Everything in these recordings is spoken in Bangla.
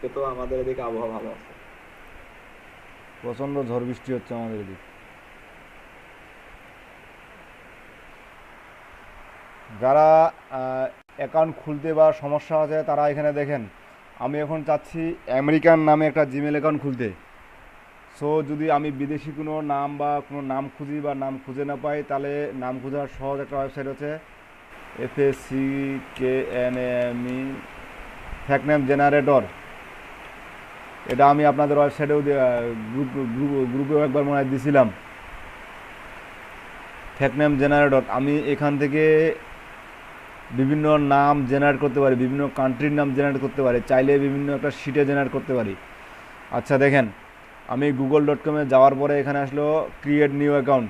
আজকে তো আমাদের এদিকে আবহাওয়া ভালো আছে। প্রচণ্ড ঝড় বৃষ্টি হচ্ছে আমাদের এদিকে। যারা অ্যাকাউন্ট খুলতে বা সমস্যা আছে তারা এখানে দেখেন, আমি এখন চাচ্ছি আমেরিকান নামে একটা জিমেল অ্যাকাউন্ট খুলতে। সো যদি আমি বিদেশি কোনো নাম বা কোনো নাম খুঁজি বা নাম খুঁজে না পাই, তাহলে নাম খোঁজার সহজ একটা ওয়েবসাইট হচ্ছে FACKNAME ফ্যাক নেম জেনারেটর। এটা আমি আপনাদের ওয়েবসাইটেও গ্রুপেও একবার মনে হয় দিছিলাম। ফ্যাক নেম জেনারেটর, আমি এখান থেকে বিভিন্ন নাম জেনারেট করতে পারি, বিভিন্ন কান্ট্রির নাম জেনারেট করতে পারি, চাইলে বিভিন্ন একটা শিটে জেনারেট করতে পারি। আচ্ছা দেখেন, আমি google.com-এ যাওয়ার পরে এখানে আসলো create new account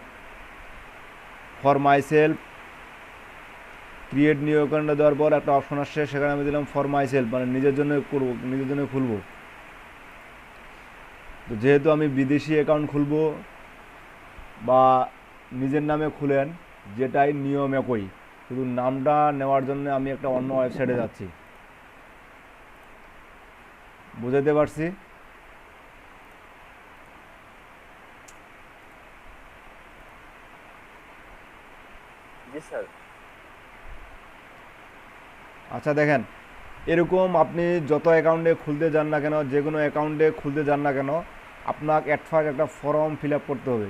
for my self. Create new অ্যাকাউন্টে দেওয়ার পর একটা অপশন আসছে, সেখানে আমি দিলাম ফর মাই সেলফ, মানে নিজের জন্য করবো, নিজের জন্য খুলবো। তো যেহেতু আমি বিদেশি অ্যাকাউন্ট খুলবো বা নিজের নামে খুলেন, যেটাই নিয়ম একই, শুধু নামটা নেওয়ার জন্য আমি একটা অন্য ওয়েবসাইটে যাচ্ছি। বুঝাতে পারছি? জি স্যার। আচ্ছা দেখেন, এরকম আপনি যত অ্যাকাউন্টে খুলতে যান না কেন, যে কোনো অ্যাকাউন্টে খুলতে যান না কেন, আপনাকে অ্যাট ফার্স্ট একটা ফর্ম ফিল আপ করতে হবে।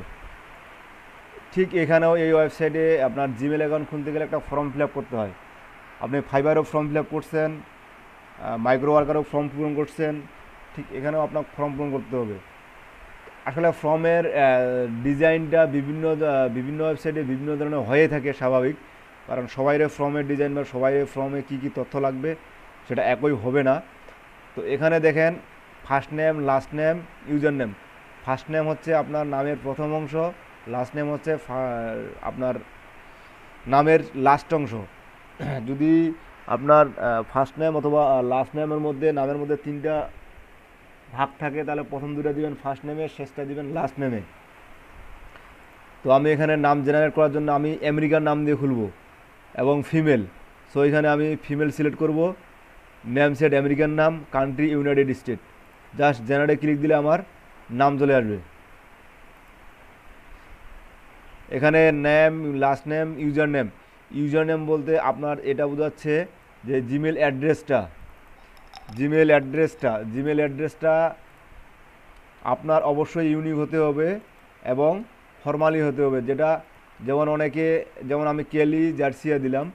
ঠিক এখানেও এই ওয়েবসাইটে আপনার জিমেল অ্যাকাউন্ট খুলতে গেলে একটা ফর্ম ফিল আপ করতে হয়। আপনি ফাইবারও ফর্ম ফিল আপ করছেন, মাইক্রো ওয়ার্কারও ফর্ম পূরণ করছেন, ঠিক এখানেও আপনার ফর্ম পূরণ করতে হবে। আসলে ফর্মের ডিজাইনটা বিভিন্ন ওয়েবসাইটে বিভিন্ন ধরনের হয়ে থাকে, স্বাভাবিক। কারণ সবাইয়ের ফর্মের ডিজাইন বা সবাইয়ের ফর্মে কী কী তথ্য লাগবে সেটা একই হবে না। তো এখানে দেখেন, first name, last name, user name. First name হচ্ছে আপনার নামের প্রথম অংশ, লাস্ট নেম হচ্ছে আপনার নামের লাস্ট অংশ। যদি আপনার ফার্স্ট নেম অথবা লাস্ট নেমের মধ্যে, নামের মধ্যে তিনটা ভাগ থাকে, তাহলে প্রথম দুটো দিবেন ফার্স্ট নেমে, শেষটা দিবেন লাস্ট নেমে। তো আমি এখানে নাম জেনারেট করার জন্য আমি আমেরিকার নাম দিয়ে খুলবো এবং ফিমেল। সো এখানে আমি ফিমেল সিলেক্ট করব, নেম সেট আমেরিকান নাম, কান্ট্রি ইউনাইটেড স্টেট। জাস্ট জেনারেটে ক্লিক দিলে আমার নাম চলে আসবে। এখানে name, last name, user name. User name বলতে আপনার এটা বোঝাচ্ছে যে জিমেল অ্যাড্রেসটা আপনার অবশ্যই ইউনিক হতে হবে এবং ফর্মালি হতে হবে। যেটা, যেমন অনেকে, যেমন আমি কেলি জার্সিয়া দিলাম,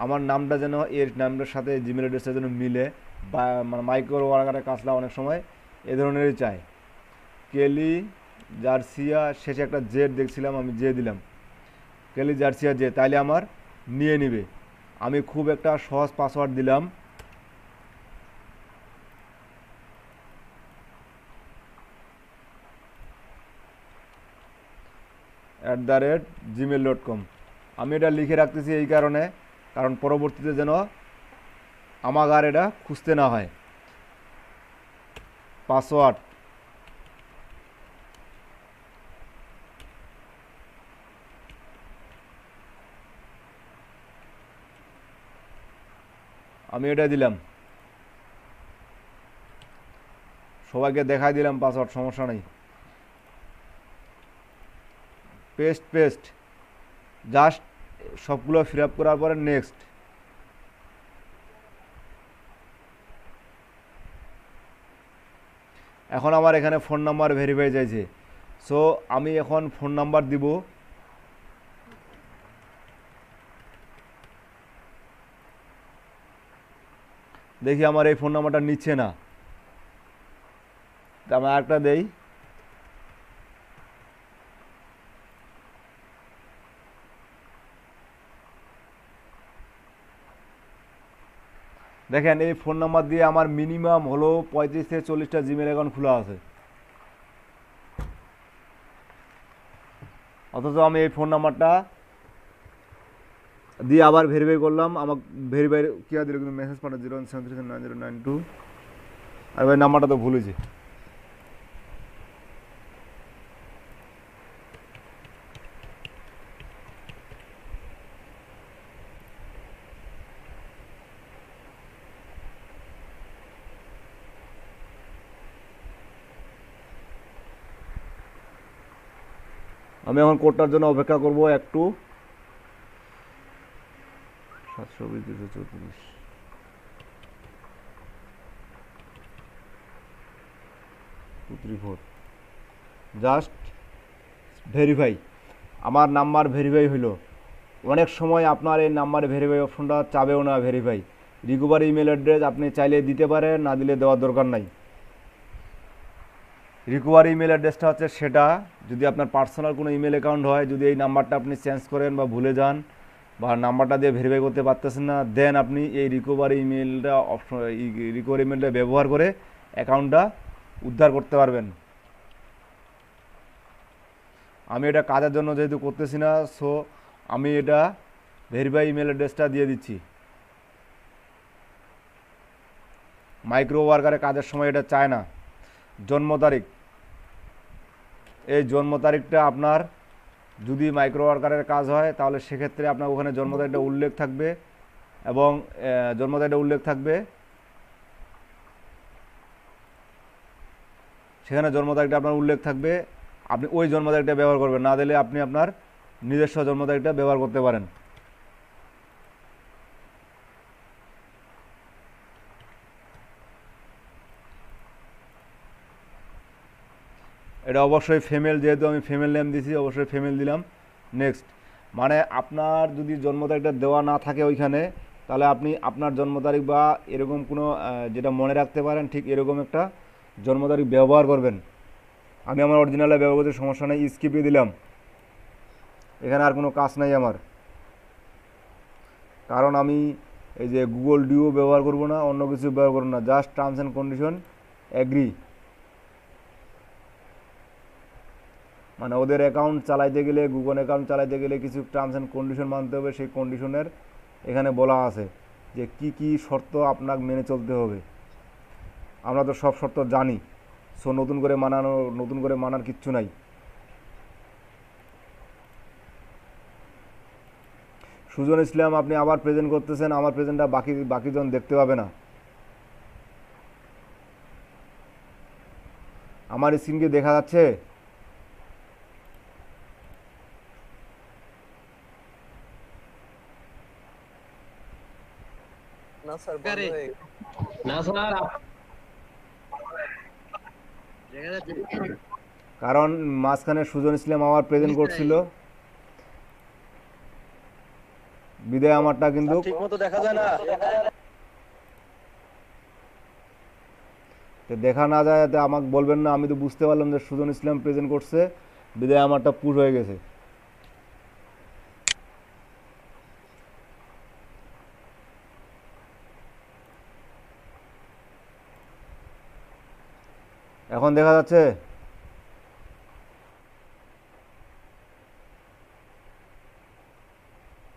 আমার নামটা যেন এর নামটার সাথে জিমেল অ্যাড্রেসটা যেন মিলে, বা মানে মাইক্রো ওয়ার্কারের কাজটা অনেক সময় এ ধরনেরই চায়। কেলি জার্সিয়া, শেষে একটা জেড দেখছিলাম, আমি জে দিলাম, কেলি জার্সিয়া জে, তাইলে আমার নিয়ে নিবে। আমি খুব একটা সহজ পাসওয়ার্ড দিলাম, @gmail.com। আমি এটা লিখে রাখতেছি এই কারণে, কারণ পরবর্তীতে যেন আমাকে আর এটা খুঁজতে না হয়। পাসওয়ার্ড, আমি এটা দিলাম, সবাইকে দেখাই দিলাম পাসওয়ার্ড, সমস্যা নেই। পেস্ট, জাস্ট সবগুলো ফিল আপ করার পরে নেক্সট। এখন আমার এখানে ফোন নাম্বার ভেরিফাই চাইছে। সো আমি এখন ফোন নাম্বার দিব। দেখি আমার এই ফোন নাম্বারটা নিচ্ছে না, তা আমি আরেকটা দেই। দেখেন, এই ফোন নাম্বার দিয়ে আমার মিনিমাম হলো 35 থেকে 40টা জিমেল অ্যাকাউন্ট খোলা আছে, অথচ আমি এই ফোন নাম্বারটা দিয়ে আবার ভেরিফাই করলাম, আমাকে ভেরিফাই কী দিল, কিন্তু মেসেজ পাঠা 017390992, আর ভাই নাম্বারটা তো ভুল হয়েছে। আমি এখন কোডটার জন্য অপেক্ষা করব একটু। 720 234 জাস্ট ভেরিফাই। আমার নাম্বার ভেরিফাই হইলো। অনেক সময় আপনার এই নাম্বার ভেরিফাই অপশনটা চাবেও না ভেরিফাই। রিকভারি ইমেল অ্যাড্রেস আপনি চাইলে দিতে পারেন, না দিলে দেওয়ার দরকার নাই। রিকভারি ইমেল অ্যাড্রেসটা হচ্ছে সেটা, যদি আপনার পার্সোনাল কোনো ইমেল অ্যাকাউন্ট হয়, যদি এই নাম্বারটা আপনি চেঞ্জ করেন বা ভুলে যান বা নাম্বারটা দিয়ে ভেরিফাই করতে পারতেছেন না, দেন আপনি এই রিকভারি ইমেলটা অপশন রিকভারি ইমেলটা ব্যবহার করে অ্যাকাউন্টটা উদ্ধার করতে পারবেন। আমি এটা কাজের জন্য যেহেতু করতেছি না, সো আমি এটা ভেরিফাই ইমেল অ্যাড্রেসটা দিয়ে দিচ্ছি। মাইক্রো ওয়ার্কারে কাজের সময় এটা চায় না। জন্ম তারিখ, এই জন্ম তারিখটা আপনার যদি মাইক্রো ওয়ার্কারের কাজ হয় তাহলে সেক্ষেত্রে আপনার ওখানে জন্ম তারিখটা উল্লেখ থাকবে এবং জন্ম তারিখটা উল্লেখ থাকবে, সেখানে জন্ম তারিখটা আপনার উল্লেখ থাকবে। আপনি ওই জন্ম তারিখটা ব্যবহার করবেন, না দিলে আপনি আপনার নিজস্ব জন্ম তারিখটা ব্যবহার করতে পারেন। এটা অবশ্যই ফিমেল, যেহেতু আমি ফিমেল নেম দিছি অবশ্যই ফিমেল দিলাম। নেক্সট, মানে আপনার যদি জন্ম তারিখটা দেওয়া না থাকে ওইখানে, তাহলে আপনি আপনার জন্ম তারিখ বা এরকম কোনো যেটা মনে রাখতে পারেন ঠিক এরকম একটা জন্ম তারিখ ব্যবহার করবেন। আমি আমার অরিজিনালে ব্যবহার করতে সমস্যা নেই, স্কিপে দিলাম। এখানে আর কোনো কাজ নাই আমার, কারণ আমি এই যে গুগল ডিও ব্যবহার করব না, অন্য কিছু ব্যবহার করব না, just terms and condition agri. মানে ওদের অ্যাকাউন্ট চালাইতে গেলে, গুগল অ্যাকাউন্ট চালাইতে গেলে কিছু টার্মস অ্যান্ড কন্ডিশন মানতে হবে। সেই কন্ডিশনের এখানে বলা আছে যে কি কি শর্ত আপনাকে মেনে চলতে হবে। আমরা তো সব শর্ত জানি, সো নতুন করে মানার কিচ্ছু নাই। সুজন ইসলাম, আপনি আবার প্রেজেন্ট করতেছেন, আমার প্রেজেন্টটা বাকিজন দেখতে পাবে না। আমার স্ক্রিন কি দেখা যাচ্ছে? না স্যার, বন্ধ হয়ে গেছে। না স্যার কারণ মাঝখানে সুজন ইসলাম আবার প্রেজেন্ট করছিল, বিদায় আমারটা কিন্তু ঠিকমতো দেখা যায় না। দেখা না যায়, এতে আমাকে বলবেন না। আমি তো বুঝতে পারলাম যে সুজন ইসলাম প্রেজেন্ট করছে, বিদায় আমারটা পুশ হয়ে গেছে। এখন দেখা যাচ্ছে?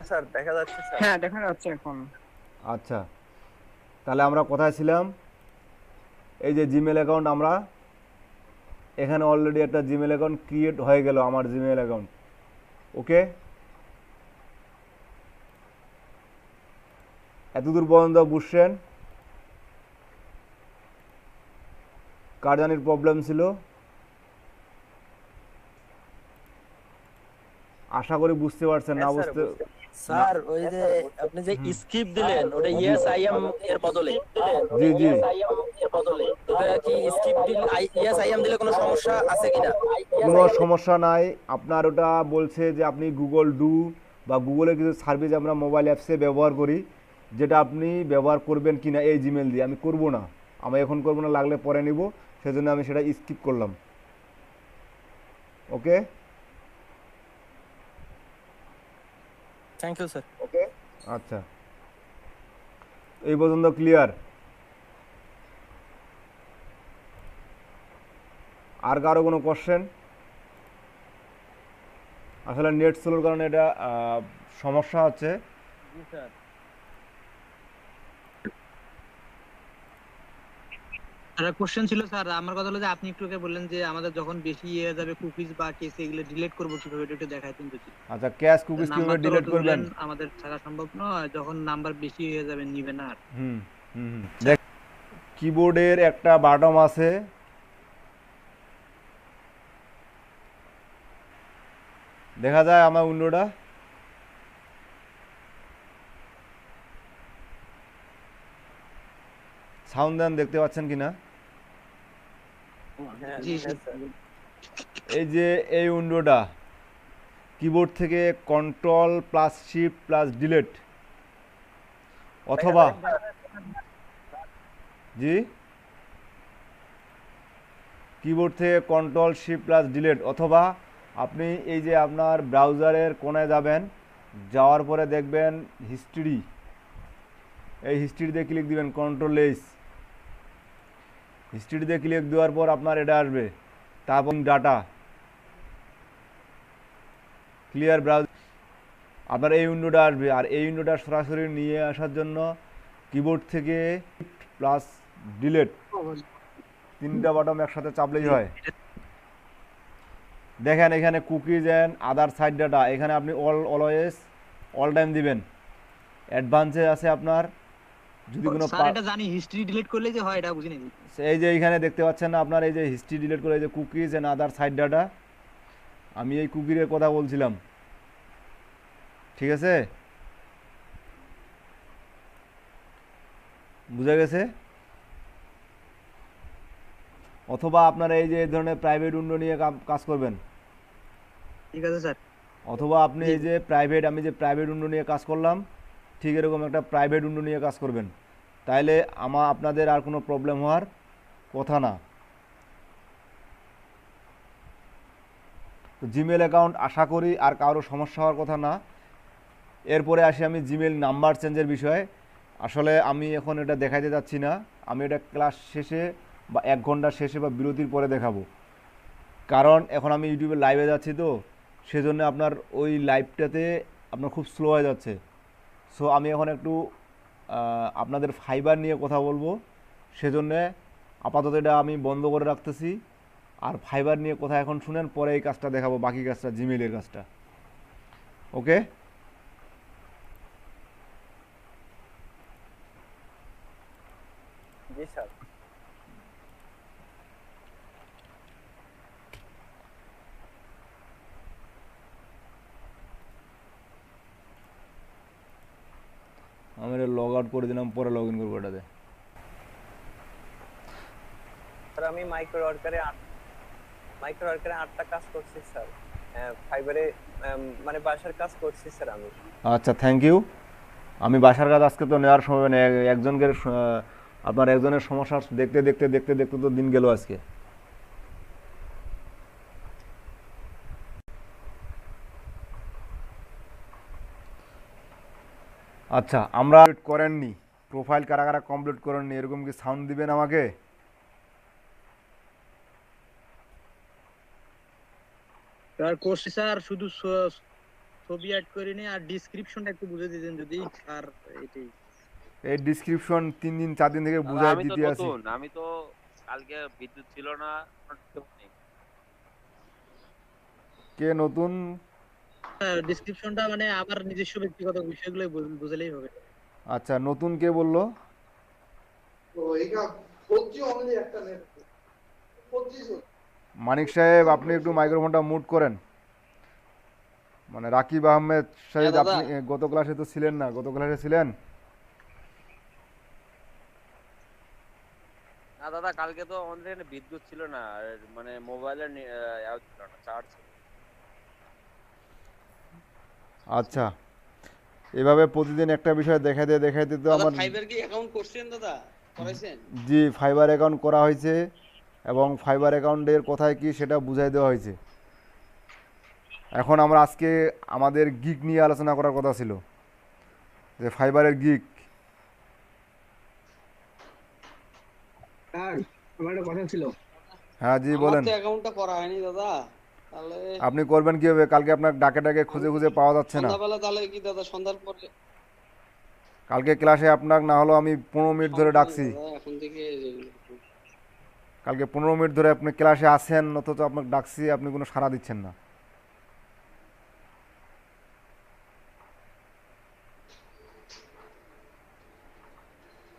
স্যার দেখা যাচ্ছে স্যার। হ্যাঁ দেখা যাচ্ছে এখন। আচ্ছা, তাহলে আমরা কোথায় ছিলাম? এই যে জিমেল অ্যাকাউন্ট, আমরা এখানে অলরেডি একটা জিমেল অ্যাকাউন্ট ক্রিয়েট হয়ে গেল, আমার জিমেল অ্যাকাউন্ট। ওকে, এতদূর পর্যন্ত বুঝছেন? কার জানির প্রবলেম ছিল? আশা করি বুঝতে পারছেন। না বুঝতে, স্যার ওই যে আপনি যে স্কিপ দিলেন ওটা ইয়েস আই এম এর বদলে, জি জি, ওটা কি স্কিপ দিলে ইয়েস আই এম দিলে কোনো সমস্যা আছে কিনা? কোনো সমস্যা নাই। আপনার ওটা বলছে যে আপনি গুগল ডু বা গুগলের কিছু সার্ভিস আমরা মোবাইল অ্যাপসে ব্যবহার করি, যেটা আপনি ব্যবহার করবেন কিনা এই জিমেল দিয়ে। আমি করব না, আমি এখন করব না, লাগলে পরে নিব, সেজন্য আমি সেটা স্কিপ করলাম। ওকে, থ্যাংক ইউ স্যার। ওকে, আচ্ছা, এই পর্যন্ত ক্লিয়ার? আর কারো কোনো কোশ্চেন? আসলে নেট স্লোর কারণে এটা সমস্যা হচ্ছে। জি স্যার। একটা কোশ্চেন ছিল স্যার, আমার কথা হলো যে আপনি একটু আগে বললেন যে আমাদের যখন বেশি ইয়ে যাবে কুকিজ বা কেস এগুলো ডিলিট করবো কিভাবে, এটা একটু দেখাইতেন যদি। আচ্ছা, ক্যাশ কুকিজ নাম্বার কিভাবে তো ডিলিট করবেন? আমাদের থাকা সম্ভব নয়, যখন নাম্বার বেশি হয়ে যাবে নিবে না আর। হুম হুম হুম। দেখ, কিবোর্ডের একটা বাটন আছে, দেখা যায় আমার উইন্ডোটা? সাউন্ড দেন, দেখতে পাচ্ছেন কিনা? হ্যাঁ জি জি হ্যাঁ স্যার। এই যে এই উইন্ডোটা কিবোর্ড থেকে control plus shift plus delete অথবা জি কিবোর্ড থেকে কন্ট্রোল শিফট প্লাস ডিলিট অথবা আপনি এই যে আপনার ব্রাউজারের কোণায় যাবেন, যাওয়ার পরে দেখবেন হিস্ট্রি, এই হিস্ট্রিতে ক্লিক দিবেন কন্ট্রোল এস। হিস্ট্রিতে ক্লিক দেওয়ার পর আপনার এটা আসবে, তারপর ডাটা ক্লিয়ার ব্রাউজ, আপনার এই উইন্ডোটা আসবে। আর এই উইন্ডোটা সরাসরি নিয়ে আসার জন্য কিবোর্ড থেকে প্লাস ডিলিট তিনটা বাটন একসাথে চাপলেই হয়। দেখেন এখানে cookies and other side data, এখানে আপনি অলওয়েজ অল টাইম দিবেন। অ্যাডভান্সে আছে আপনার যদি কোনো স্যার এটা জানি হিস্ট্রি ডিলিট করলে যে হয় এটা বুঝি নাই। এই যে এইখানে দেখতে পাচ্ছেন না আপনার, এই যে হিস্ট্রি ডিলিট করে এই যে cookies and other side data, আমি এই কুকিরের কথা বলছিলাম, ঠিক আছে? বুঝা গেছে? অথবা আপনারা এই যে এই ধরনের প্রাইভেট উইন্ডো নিয়ে কাজ করবেন, ঠিক আছে স্যার। অথবা আপনি এই যে প্রাইভেট, আমি যে প্রাইভেট উইন্ডো নিয়ে কাজ করলাম ঠিক এরকম একটা প্রাইভেট উইন্ডো নিয়ে কাজ করবেন, তাইলে আপনাদের আর কোনো প্রবলেম হওয়ার কথা না। তো জিমেল অ্যাকাউন্ট আশা করি আর কারো সমস্যা হওয়ার কথা না। এরপরে আসি আমি জিমেল নাম্বার চেঞ্জের বিষয়ে। আসলে আমি এখন এটা দেখাইতে যাচ্ছি না, আমি এটা ক্লাস শেষে বা 1 ঘন্টা শেষে বা বিরতির পরে দেখাবো, কারণ এখন আমি ইউটিউবে লাইভে যাচ্ছি, তো সেজন্য আপনার ওই লাইভটাতে আপনার খুব স্লো হয়ে যাচ্ছে। সো আমি এখন একটু আপনাদের ফাইবার নিয়ে কথা বলবো, সেজন্যে আপাতত এটা আমি বন্ধ করে রাখতেছি। আর ফাইবার নিয়ে কথা এখন শুনেন, পরে এই কাজটা দেখাবো, বাকি কাজটা জিমেইলের কাজটা। ওকে, জি স্যার। আমি এটা লগ আউট করে দিলাম, পরে লগ ইন করবো এটাতে। স্যার আমি মাইক্রো ওয়ার্কারে 8টা কাজ করছি স্যার। ফাইবারে মানে বাসার কাজ করছি স্যার আমি। আচ্ছা, থ্যাংক ইউ। আমি বাসার কাজ আজকে তো নেওয়ার সময় নেই, আপনার একজনের সমস্যা দেখতে দেখতে দেখতে দেখতে তো দিন গেল আজকে। আচ্ছা, আমরা করেননি প্রোফাইল, কারা কারা কমপ্লিট করেননি এরকম কি সাউন্ড দিবেন আমাকে? স্যার কোর্স স্যার শুধু ছবি অ্যাড করিনি, আর ডেসক্রিপশনটা একটু বুঝে দিতেন যদি। আর এটাই এই ডিসক্রিপশন 3 দিন 4 দিন থেকে বুঝাই আমি তো দিতে আছি। নতুন, আমি তো কালকে বিদ্যুৎ ছিল না। কে নতুন? ডেসক্রিপশনটা মানে আমার নিজস্ব ব্যক্তিগত বিষয়গুলো বুঝলেই হবে। আচ্ছা, নতুন কে বললো? মানিক সাহেব, আপনি একটু মাইক্রোফোনটা মুট করেন। মানে রাকিব আহমেদ সাহেব, আপনি গত ক্লাসে তো ছিলেন না, গত ক্লাসে ছিলেন? না দাদা, কালকে তো আমাদের এখানে বিদ্যুৎ ছিল না, আর মানে মোবাইলের ছিল না, চার্জ ছিল। আচ্ছা, এভাবে প্রতিদিন একটা বিষয় দেখাইতে তো আমার। ফাইবার কি অ্যাকাউন্ট করছেন দাদা? করাইছেন? জি, ফাইবার অ্যাকাউন্ট করা হয়েছে এবং ফাইবার অ্যাকাউন্টের কোথায় কি সেটা বুঝাই দেওয়া হয়েছে। এখন আমরা আজকে আমাদের গিগ নিয়ে আলোচনা করার কথা ছিল, যে ফাইবারের গিগ। স্যার আমার একটা কথা ছিল। হ্যাঁ জি, আমার বলেন। তো অ্যাকাউন্টটা করা হয়নি দাদা, তাহলে আপনি করবেন কিভাবে? কালকে আপনার ডাকে ডাকে খুঁজে খুঁজে পাওয়া যাচ্ছে না। সন্ধ্যাবেলা তাহলে কি দাদা সন্ধ্যার পরে? কালকে ক্লাসে আপনাকে না হলেও আমি 15 মিনিট ধরে ডাকছি। দাদা এখন থেকে কালকে 15 মিনিট ধরে আপনি ক্লাসে আসেন, অথচ আপনাকে ডাকছি, আপনি কোনো সাড়া দিচ্ছেন না।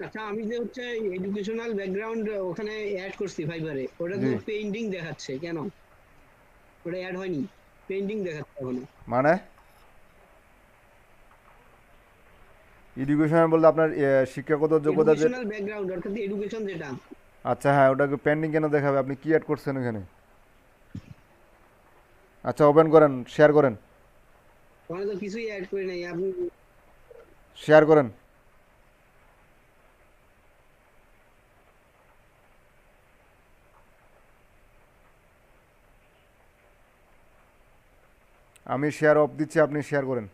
আচ্ছা, আমি যে হচ্ছে এডুকেশনাল ব্যাকগ্রাউন্ড ওখানে অ্যাড করছি ফাইবারে, ওটা তো জি। পেইন্টিং দেখাচ্ছে, কেন ওটা অ্যাড হয়নি? পেন্ডিং দেখাচ্ছে এখনো। মানে এডুকেশন বলতে আপনার শিক্ষাগত যোগ্যতা যে, এডুকেশনাল ব্যাকগ্রাউন্ড অর্থাৎ এডুকেশন যেটা, আচ্ছা হ্যাঁ ওটাকে পেন্ডিং কেন দেখাবে? আপনি কি অ্যাড করছেন ওখানে? আচ্ছা ওপেন করেন, শেয়ার করেন, ওখানে তো কিছুই অ্যাড করে নাই আপনি। শেয়ার করেন। আমি শেয়ার অফ দিচ্ছি, আপনি শেয়ার করেন।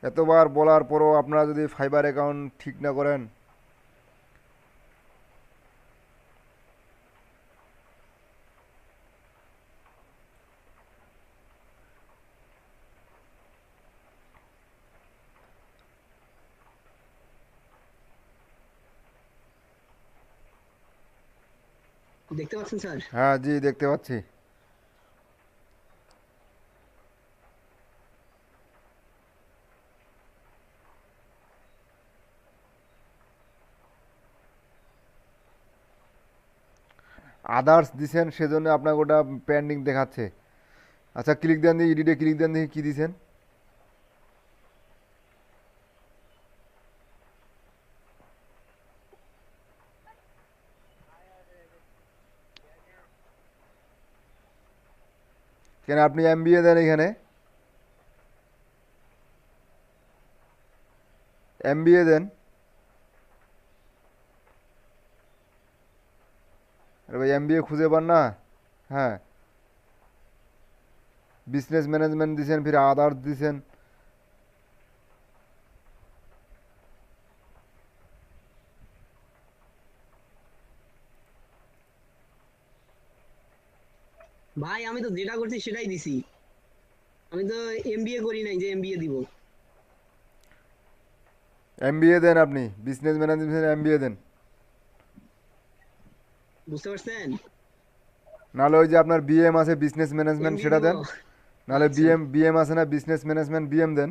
এতবার বলার পরও আপনারা যদি ফাইবার অ্যাকাউন্ট ঠিক না করেন, দেখতে পাচ্ছেন স্যার? হ্যাঁ জি দেখতে পাচ্ছি। আদার্স দিছেন সেজন্য আপনাকে ওটা পেন্ডিং দেখাচ্ছে। আচ্ছা ক্লিক দেন দেখি, এডিটে ক্লিক দেন দেখি কী দিছেন। কেন আপনি এমবিএ দেন এখানে, এমবিএ দেন। আরে ভাই এমবিএ খুঁজে পান না? হ্যাঁ বিজনেস ম্যানেজমেন্ট দিছেন, ফির আদার্স দিছেন। ভাই আমি তো যেটা করছি সেটাই দিছি, আমি তো এমবিএ করি নাই যে এমবিএ দিব। এমবিএ দেন, আপনি বিজনেস ম্যানেজমেন্ট এমবিএ দেন। বুঝতে পারছেন? নাহলে ওই যে আপনার বিএম আছে বিজনেস ম্যানেজমেন্ট এমবিএ সেটা দিব। দেন, নাহলে আচ্ছা বিএম বিএম আছে না বিজনেস ম্যানেজমেন্ট, বিএম দেন।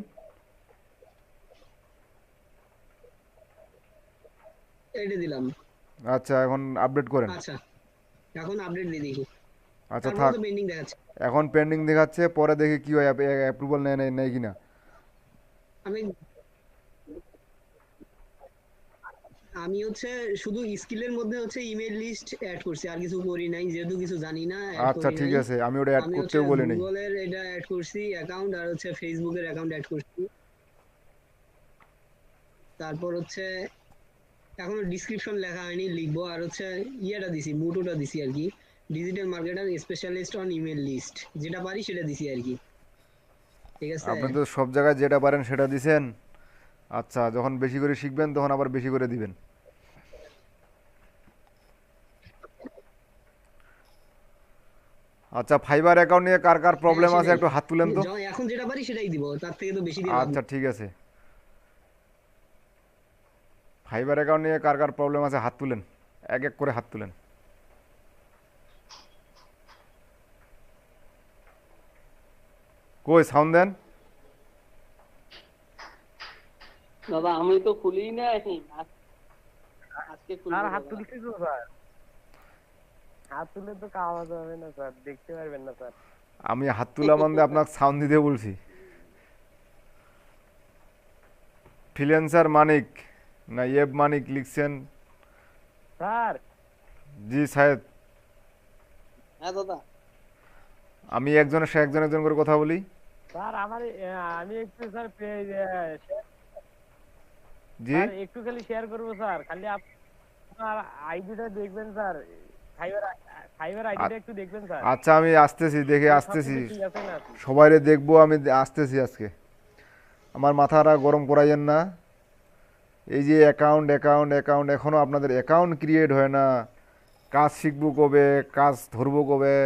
এটা দিলাম। আচ্ছা এখন আপডেট করেন। আচ্ছা এখন আপডেট দিয়ে দেখি, আচ্ছা তারপরে থাক, তো পেন্ডিং দেখাচ্ছে। এখন পেন্ডিং দেখাচ্ছে, পরে দেখি কি হয়, অ্যাপ্রুভাল নেয় নেয় নেয় কিনা। আমি আমি হচ্ছে শুধু স্কিলের মধ্যে হচ্ছে ইমেল লিস্ট অ্যাড করছি, আর কিছু করি নাই যেহেতু কিছু জানি না, অ্যাড আচ্ছা করি ঠিক নাই। আছে, আমি ওটা অ্যাড আমি হচ্ছে করতেও বলি নাই। গুগলের এটা অ্যাড করছি অ্যাকাউন্ট, আর হচ্ছে ফেসবুকের অ্যাকাউন্ট অ্যাড করছি। তারপর হচ্ছে এখনো ডিসক্রিপশন লেখা হয়নি, লিখবো। আর হচ্ছে ইয়েটা দিছি, মোটোটা দিছি আর কি, digital marketer specialist on email list, যেটা পারি সেটা দিছি আর কি। ঠিক আছে। আপনি তো সব জায়গায় যেটা পারেন সেটা দিছেন। আচ্ছা যখন বেশি করে শিখবেন তখন আবার বেশি করে দিবেন। আচ্ছা ফাইবার অ্যাকাউন্ট নিয়ে কার কার হ্যাঁ প্রবলেম আছে সেটাই, একটু হাত তুলেন তো। এখন যেটা পারি সেটাই দিব, তার থেকে তো বেশি দিয়ে লাভ আচ্ছা নেই। ঠিক আছে, ফাইবার অ্যাকাউন্ট নিয়ে কার কার প্রবলেম আছে হাত তুলেন, এক এক করে হাত তুলেন। কই সাউন্ড দেন। দাদা আমি তো খুলি নাই, আজকে খুলবো স্যার হাত দাদা। তুলছি তো স্যার, হাত তুলে তো কাওয়া যাবে না স্যার, দেখতে পারবেন না স্যার। আমি হাত তুলা মানে আপনাকে সাউন্ড দিতে বলছি। ফ্রিল্যান্সার মানিক না ইয়েব মানিক লিখছেন। স্যার জি সাহেব, হ্যাঁ দাদা আমি একজনের সাথে একজন একজন করে কথা বলি। স্যার আমার আমি একটু স্যার জি স্যার একটু খালি শেয়ার করবো স্যার, খালি আপনার আইডিটা দেখবেন স্যার, ফাইবার ফাইবার আইডিটা একটু দেখবেন স্যার। আচ্ছা আমি আসতেছি, দেখে স্যার, আসতেছি, সবকিছু ঠিক আছে না? সবাইরে দেখবো, আমি আসতেছি আজকে। আমার মাথাটা গরম করাইয়েন না। এই যে অ্যাকাউন্ট অ্যাকাউন্ট অ্যাকাউন্ট, এখনও আপনাদের অ্যাকাউন্ট ক্রিয়েট হয় না। কাজ শিখবো কবে, কাজ ধরবো কবে,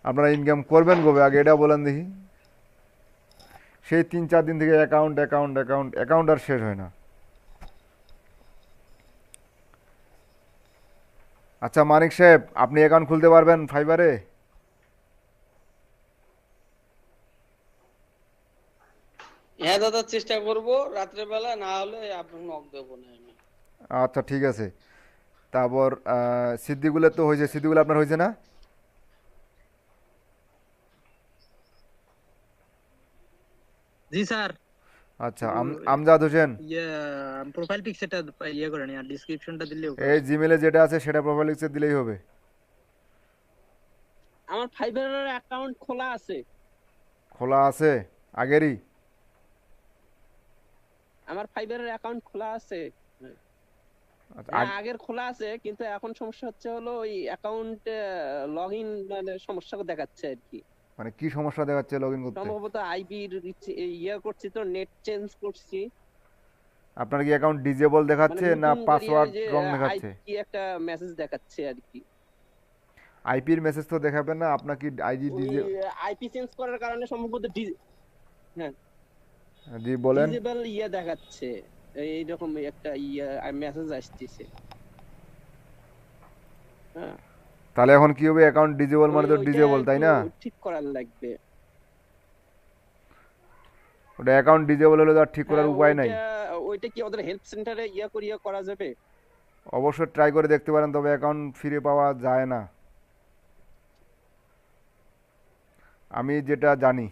আপনারা ইনকাম করবেন কবে আগে এটা বলেন দেখি। সেই 3-4 দিন থেকে অ্যাকাউন্ট অ্যাকাউন্ট অ্যাকাউন্ট অ্যাকাউন্ট আর শেষ হয় না। আচ্ছা মানিক সাহেব, আপনি অ্যাকাউন্ট খুলতে পারবেন ফাইবারে? হ্যাঁ দাদা, চেষ্টা করব রাত্রে বেলা, না হলে আপনার নক দেবো না আমি। আচ্ছা ঠিক আছে। তারপর সিদ্দিকুলের তো হয়েছে, সিদ্দিকুল আপনার হয়েছে না? জি স্যার। আচ্ছা আমজাদ হোসেন, ইয়ে প্রোফাইল পিকচারটা ইয়ে করে নি আর ডেসক্রিপশনটা দিলেও এই জিমেলে যেটা আছে সেটা প্রোফাইল পিকচার দিলেই হবে। আমার ফাইবারের অ্যাকাউন্ট খোলা আছে। খোলা আছে আগেরই? আমার ফাইবারের অ্যাকাউন্ট খোলা আছে। আচ্ছা, হ্যাঁ, আগের খোলা আছে, কিন্তু এখন সমস্যা হচ্ছে হলো ওই অ্যাকাউন্ট লগ ইন মানে সমস্যা দেখাচ্ছে আর কি। মানে কি সমস্যা দেখাচ্ছে লগ ইন করতে? সম্ভবত আইপির ইয়ে করছি তো, নেট চেঞ্জ করছি। আপনার কি অ্যাকাউন্ট ডিজেবল মানে দেখাচ্ছে না নতুন করে পাসওয়ার্ড যে রং দেখাচ্ছে? আইপি একটা মেসেজ দেখাচ্ছে আর কি। আইপির মেসেজ তো দেখাবে না, আপনার কি আইডি ওই ডিজে? আইপি চেঞ্জ করার কারণে সম্ভবত হ্যাঁ জি বলেন। ডিজেবল ইয়ে দেখাচ্ছে, এইরকম একটা ইয়ে মেসেজ আসছে। হ্যাঁ, তাহলে এখন কি হবে? অ্যাকাউন্ট ডিজেবল মানে তো ওইটা ডিজেবল, তাই একটু না? ঠিক করার লাগবে। ওটা অ্যাকাউন্ট ডিজেবল হলে তো আর ঠিক করার হ্যাঁ, উপায় নাই। ওইটা কি ওদের হেল্প সেন্টারে ইয়ে করিয়া করা যাবে? অবশ্যই ট্রাই করে দেখতে পারেন, তবে অ্যাকাউন্ট ফিরে পাওয়া যায় না, আমি যেটা জানি।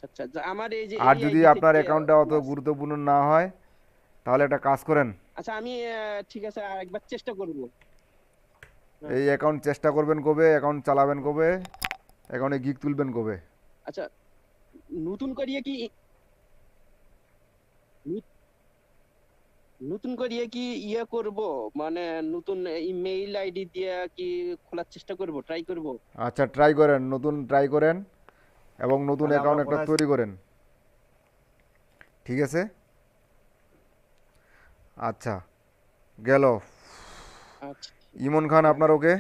আচ্ছা আচ্ছা, আমার এই যে আর এই যদি আইডি আপনার থেকে অ্যাকাউন্টটা অত গুরুত্বপূর্ণ না হয় তাহলে একটা কাজ করেন, আচ্ছা আমি ঠিক আছে, আরেকবার চেষ্টা করব। এই অ্যাকাউন্ট চেষ্টা করবেন কবে, অ্যাকাউন্ট চালাবেন কবে, অ্যাকাউন্টে গিগ তুলবেন কবে? আচ্ছা, নতুন করিয়ে কি নু- নতুন করিয়ে কি ইয়ে করব, মানে নতুন ইমেইল আইডি দিয়ে কি খোলার চেষ্টা করব, ট্রাই করব? আচ্ছা ট্রাই করেন, নতুন ট্রাই করেন এবং নতুন তাহলে অ্যাকাউন্ট আমরা একটা কোথায়? তৈরি করেন, ঠিক আছে? আচ্ছা গেল। আচ্ছা, ইমন খান আপনার ওকে?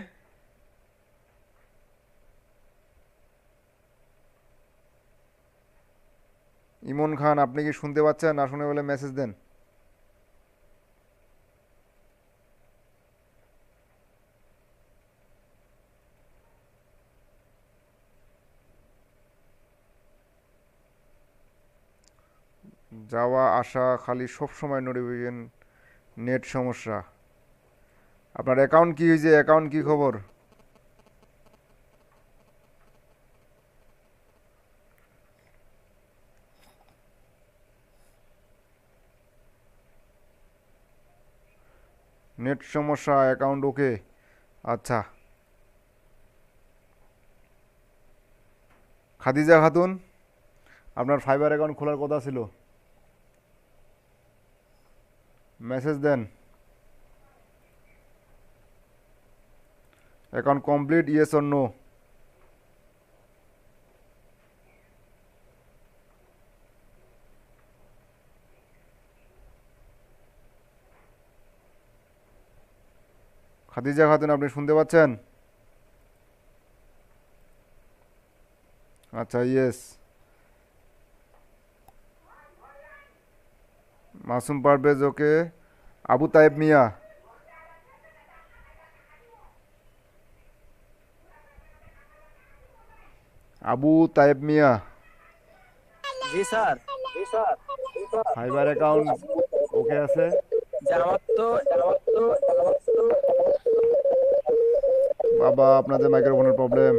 ইমন খান আপনি কি শুনতে পাচ্ছেন? না শুনে বলে মেসেজ দেন। যাওয়া আসা খালি সব সময় নোটিফিকেশন, নেট সমস্যা। আপনার অ্যাকাউন্ট কি হয়েছে? অ্যাকাউন্ট কি খবর? নেট সমস্যা, অ্যাকাউন্ট ওকে। আচ্ছা খাদিজা খাতুন, আপনার ফাইবার অ্যাকাউন্ট খোলার কথা ছিল, মেসেজ দেন। Account complete, yes or no? Khadija Khatun আপনি শুনতে পাচ্ছেন? আচ্ছা yes. Masum Parvez okay. Abu Taib Mia, Abu Taib Mia ji sir. Fibre account okay আছে? যে আমার তো বাবা আপনাদের মাইক্রোফোনের প্রবলেম।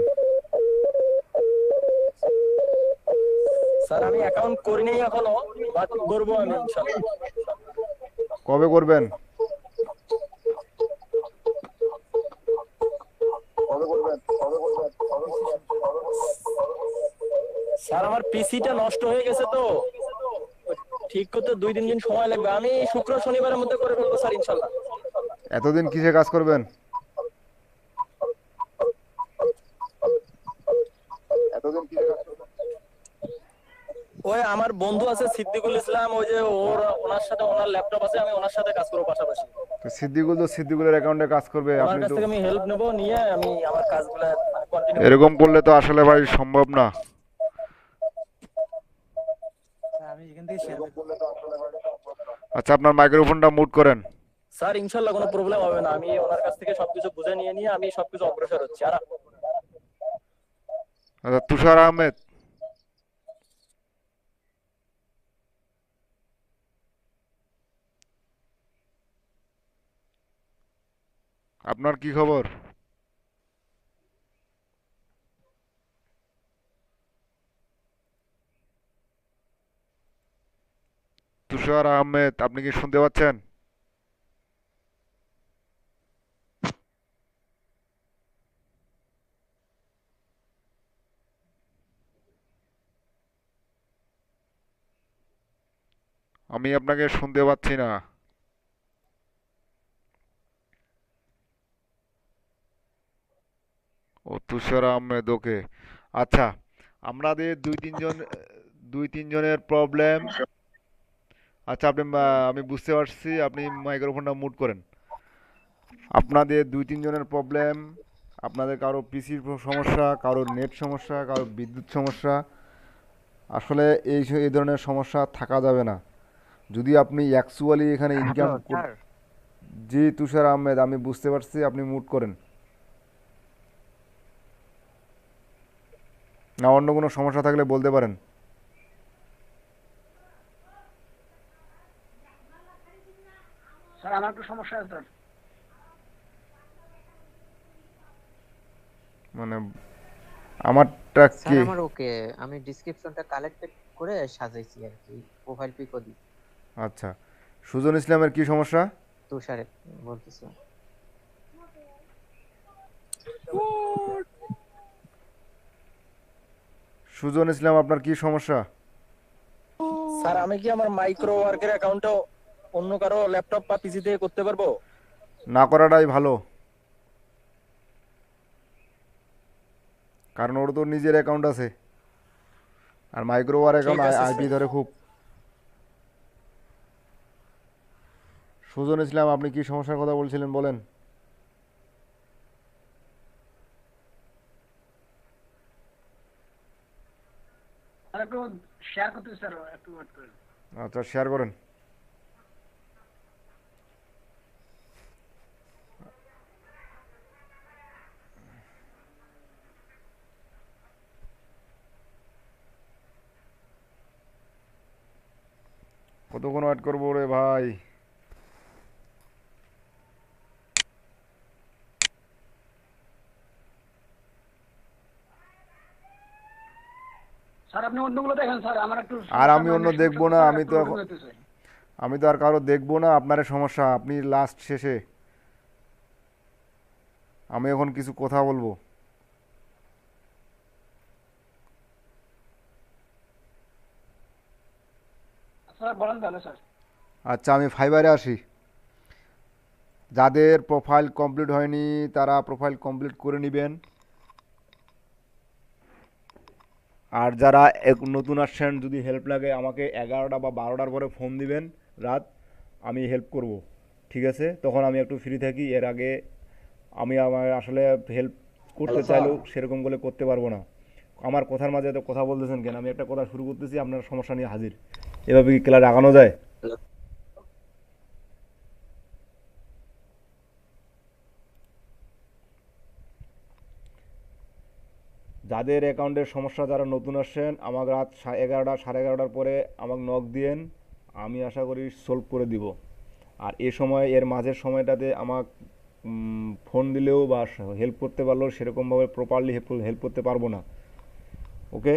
স্যার আমি অ্যাকাউন্ট করিনি এখনো, বাট করবো আমি ইনশাআল্লাহ। কবে করবেন? স্যার আমার পিসিটা নষ্ট হয়ে গেছে তো, ঠিক করতে 2-3 দিন সময় লাগবে। আমি শুক্র শনিবারের মধ্যে করে ফেলবো স্যার ইনশাআল্লাহ। এতদিন কিসে কাজ করবেন? ওই আমার বন্ধু আছে সিদ্দিকুল ইসলাম, ওই যে ওনার সাথে, ওনার ল্যাপটপ আছে, আমি ওনার সাথে কাজ করবো পাশাপাশি। তো সিদ্দিকুল তো সিদ্দিকুলের অ্যাকাউন্টে কাজ করবে, ওনার আপনি কাছ তো থেকে আমি হেল্প নেবো, নিয়ে আমি আমার কাজগুলো কন্টিনিউ। এরকম করলে তো আসলে ভাই সম্ভব না। আমি এখান থেকে শেয়ার আচ্ছা আপনার মাইক্রোফোনটা মুট করেন। স্যার ইনশাল্লাহ কোনো প্রবলেম হবে না, আমি ওনার কাছ থেকে সবকিছু বুঝে নিয়ে আমি সবকিছু অগ্রসর হচ্ছি। আর আচ্ছা, তুষার আহমেদ, আপনার কি খবর? তুষার আহমেদ, আপনি কি শুনতে পাচ্ছেন? আমি আপনাকে শুনতে পাচ্ছি না। ও তুষার আহমেদ, ওকে। আচ্ছা, আমাদের দুই তিনজনের প্রবলেম। আচ্ছা, আমি বুঝতে পারছি, আপনি মাইক্রোফোনটা মুট করেন। আপনাদের দুই তিনজনের প্রবলেম, আপনাদের কারো পিসির সমস্যা, কারোর নেট সমস্যা, কারোর বিদ্যুৎ সমস্যা। আসলে এই ধরনের সমস্যা থাকা যাবে না যদি আপনি অ্যাকচুয়ালি এখানে ইনকাম। জি তুষার আহমেদ, আমি বুঝতে পারছি, আপনি মুট করেন। না, অন্য কোনো সমস্যা থাকলে বলতে পারেন। স্যার আমার একটু সমস্যা আছে স্যার। মানে আমারটা স্যার কি? আমার ওকে, আমি ডেসক্রিপশনটা কালেক্টেড করে সাজাইছি আর কি, প্রোফাইল পিকও দিই। আচ্ছা, সুজন ইসলামের কি সমস্যা? তুষারে বলতেছি। সুজন ইসলাম, আপনার কি সমস্যা? স্যার আমি কি আমার মাইক্রো ওয়ার্কের অ্যাকাউন্টটা অন্য কারো ল্যাপটপ বা পিসি থেকে করতে পারবো? না করাটাই ভালো, কারণ ওর তো নিজের অ্যাকাউন্ট আছে, আর মাইক্রোওয়ার ঠিক অ্যাকাউন্ট আছে আইপি স্যার। ধরে খুব। সুজন ইসলাম, আপনি কি সমস্যার কথা বলছিলেন, বলেন। স্যার একটু শেয়ার করতে স্যার, একটু ওয়েট করেন। আচ্ছা, শেয়ার করেন। কতক্ষণ ওয়েট করবো রে ভাই? স্যার আপনি অন্যগুলো দেখেন স্যার, আমার একটু আর সমস্যা আমি অন্য নেট দেখবো সমস্যা না, স্যার, আমি একটু তো লোডিং হইতেছে। আমি তো আর কারো দেখবো না, আপনার সমস্যা, আপনি লাস্ট শেষে। আমি এখন কিছু কথা বলবো। স্যার বলেন তাহলে স্যার। আচ্ছা, আমি ফাইবারে আসি। যাদের প্রোফাইল কমপ্লিট হয়নি তারা প্রোফাইল কমপ্লিট করে নেবেন। আর যারা নতুন আসছেন, যদি হেল্প লাগে আমাকে 11টা বা 12টার পরে ফোন দিবেন রাত, আমি হেল্প করব। ঠিক আছে, তখন আমি একটু ফ্রি থাকি। এর আগে আমি আমার আসলে হেল্প করতে চাইলেও সেরকম বলে করতে পারবো না। আমার কথার মাঝে এত কথা বলতেছেন কেন? আমি একটা কথা শুরু করতেছি, আপনার সমস্যা নিয়ে হাজির। এভাবে কি ক্লাস আগানো যায়? যাদের অ্যাকাউন্টের সমস্যা, যারা নতুন আসছেন, আমাকে রাত 11টা 11:30 পরে আমাকে নক দিয়েন, আমি আশা করি সলভ করে দিব। আর এ সময়, এর মাঝের সময়টাতে আমাকে ফোন দিলেও বা হেল্প করতে পারলেও সেরকমভাবে প্রপারলি হেল্প করতে পারবো না। ওকে,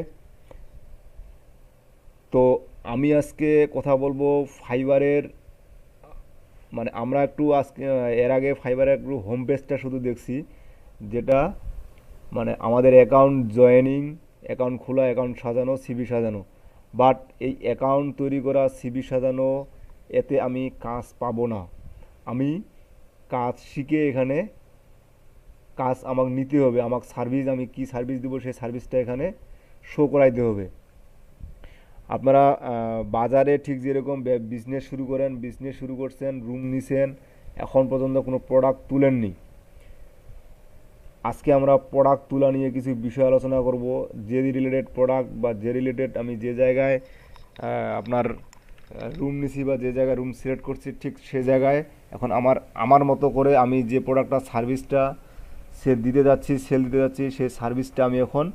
তো আমি আজকে কথা বলবো ফাইবারের। মানে আমরা একটু আজকে, এর আগে ফাইবারের একটু হোম পেজটা শুধু দেখছি, যেটা মানে আমাদের অ্যাকাউন্ট জয়েনিং, অ্যাকাউন্ট খোলা, অ্যাকাউন্ট সাজানো, সিভি সাজানো। বাট এই অ্যাকাউন্ট তৈরি করা, সিভি সাজানো, এতে আমি কাজ পাবো না। আমি কাজ শিখে এখানে কাজ আমাকে নিতে হবে, আমাকে সার্ভিস, আমি কি সার্ভিস দেবো সেই সার্ভিসটা এখানে শো করাইতে হবে। আপনারা বাজারে ঠিক যেরকম বিজনেস শুরু করেন, বিজনেস শুরু করছেন, রুম নিছেন, এখন পর্যন্ত কোনো প্রোডাক্ট তুলেননি। আজকে আমরা প্রোডাক্ট তোলা নিয়ে কিছু বিষয় আলোচনা করব। যে রিলেটেড প্রোডাক্ট বা যে রিলেটেড আমি যে জায়গায় আপনার রুম নিছি বা যে জায়গায় রুম সিলেক্ট করছি ঠিক সে জায়গায় এখন আমার মতো করে আমি যে প্রোডাক্টটা সার্ভিসটা সেল দিতে যাচ্ছি সেই সার্ভিসটা আমি এখন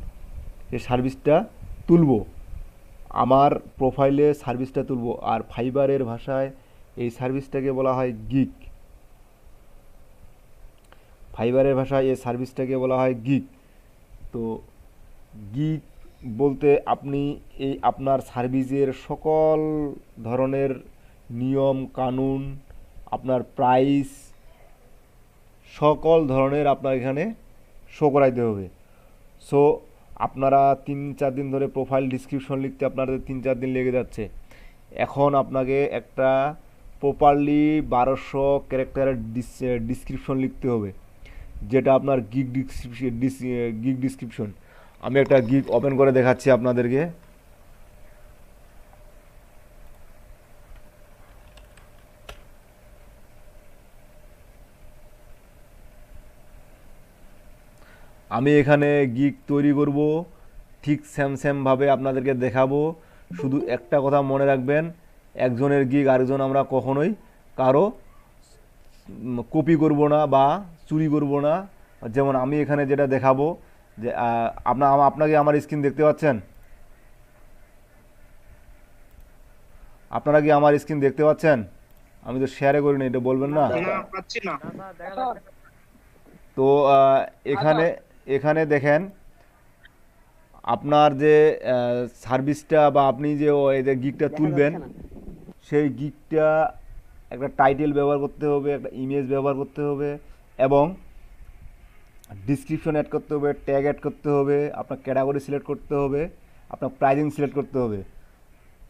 এই সার্ভিসটা তুলব, আমার প্রোফাইলে সার্ভিসটা তুলব। আর ফাইবারের ভাষায় এই সার্ভিসটাকে বলা হয় গিগ। ফাইবারের ভাষায় এই সার্ভিসটাকে বলা হয় গিগ। তো গিগ বলতে আপনি এই আপনার সার্ভিসের সকল ধরনের নিয়ম কানুন, আপনার প্রাইস, সকল ধরনের আপনার এখানে শো করাইতে হবে। সো আপনারা 3-4 দিন ধরে প্রোফাইল ডিসক্রিপশন লিখতে আপনাদের 3-4 দিন লেগে যাচ্ছে। এখন আপনাকে একটা প্রপারলি 1200 ক্যারেক্টারের ডিসক্রিপশন লিখতে হবে, যেটা আপনার গিগ ডিসক্রিপশন। আমি একটা গিগ ওপেন করে দেখাচ্ছি আপনাদেরকে। আমি এখানে গিগ তৈরি করব, ঠিক সেমভাবে আপনাদেরকে দেখাবো। শুধু একটা কথা মনে রাখবেন, একজনের গিগ আরেকজন আমরা কখনোই কারো কপি করব না বা চুরি করব না। যেমন আমি এখানে যেটা দেখাবো যে আপনাকে আমার স্ক্রিন দেখতে পাচ্ছেন? আপনারা কি আমার স্ক্রিন দেখতে পাচ্ছেন? আমি তো শেয়ারে করিনি, এটা বলবেন না? পাচ্ছি না। তো এখানে দেখেন আপনার যে সার্ভিসটা বা আপনি যে গিগটা তুলবেন সেই গিগটা একটা টাইটেল ব্যবহার করতে হবে, একটা ইমেজ ব্যবহার করতে হবে এবং ডিসক্রিপশন অ্যাড করতে হবে, ট্যাগ অ্যাড করতে হবে, আপনার ক্যাটাগরি সিলেক্ট করতে হবে, আপনার প্রাইজিং সিলেক্ট করতে হবে।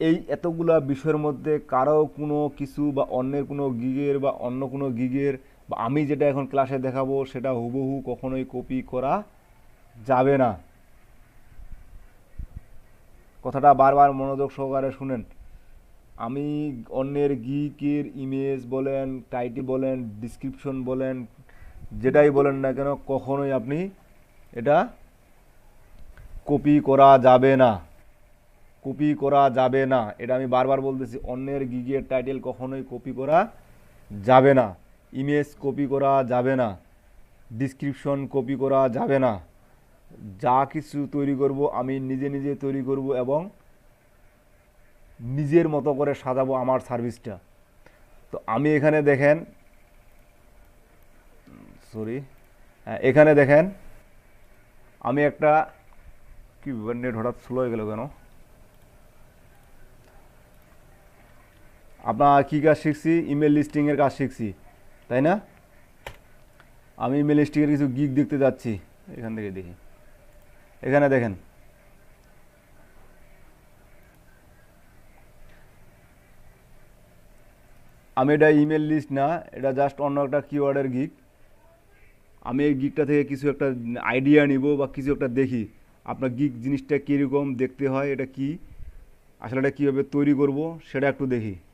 এই এতগুলা বিষয়ের মধ্যে কারো কোনো কিছু বা অন্যের কোনো গিগের বা অন্য কোনো গিগের বা আমি যেটা এখন ক্লাসে দেখাবো সেটা হুবহু কখনোই কপি করা যাবে না। কথাটা বারবার মনোযোগ সহকারে শুনেন। আমি অন্যের গিগের ইমেজ বলেন, টাইটেল বলেন, ডিসক্রিপশন বলেন, যেটাই বলেন না কেন কখনোই আপনি এটা কপি করা যাবে না, কপি করা যাবে না। এটা আমি বারবার বলতেছি, অন্যের গিগের টাইটেল কখনোই কপি করা যাবে না, ইমেজ কপি করা যাবে না, ডিসক্রিপশন কপি করা যাবে না। যা কিছু তৈরি করব আমি নিজে তৈরি করব এবং নিজের মতো করে সাজাবো আমার সার্ভিসটা। তো আমি এখানে দেখেন, এখানে দেখেন আমি একটা কি নেট হঠাৎ স্লো হয়ে গেল কেন? আপনার কী কাজ শিখছি? ইমেল লিস্টিংয়ের কাজ শিখছি, তাই না? আমি ইমেল লিস্টিংয়ের কিছু গিগ দেখতে যাচ্ছি, এখান থেকে দেখি। এখানে দেখেন আমি এটা ইমেল লিস্ট না, এটা জাস্ট অন্য একটা কিওয়ার্ডের গিগ। আমি এই গিগটা থেকে কিছু একটা আইডিয়া নিব বা কিছু একটা দেখি আপনার গিগ জিনিসটা কীরকম দেখতে হয়, এটা কি আসলে এটা কীভাবে তৈরি করব সেটা একটু দেখি।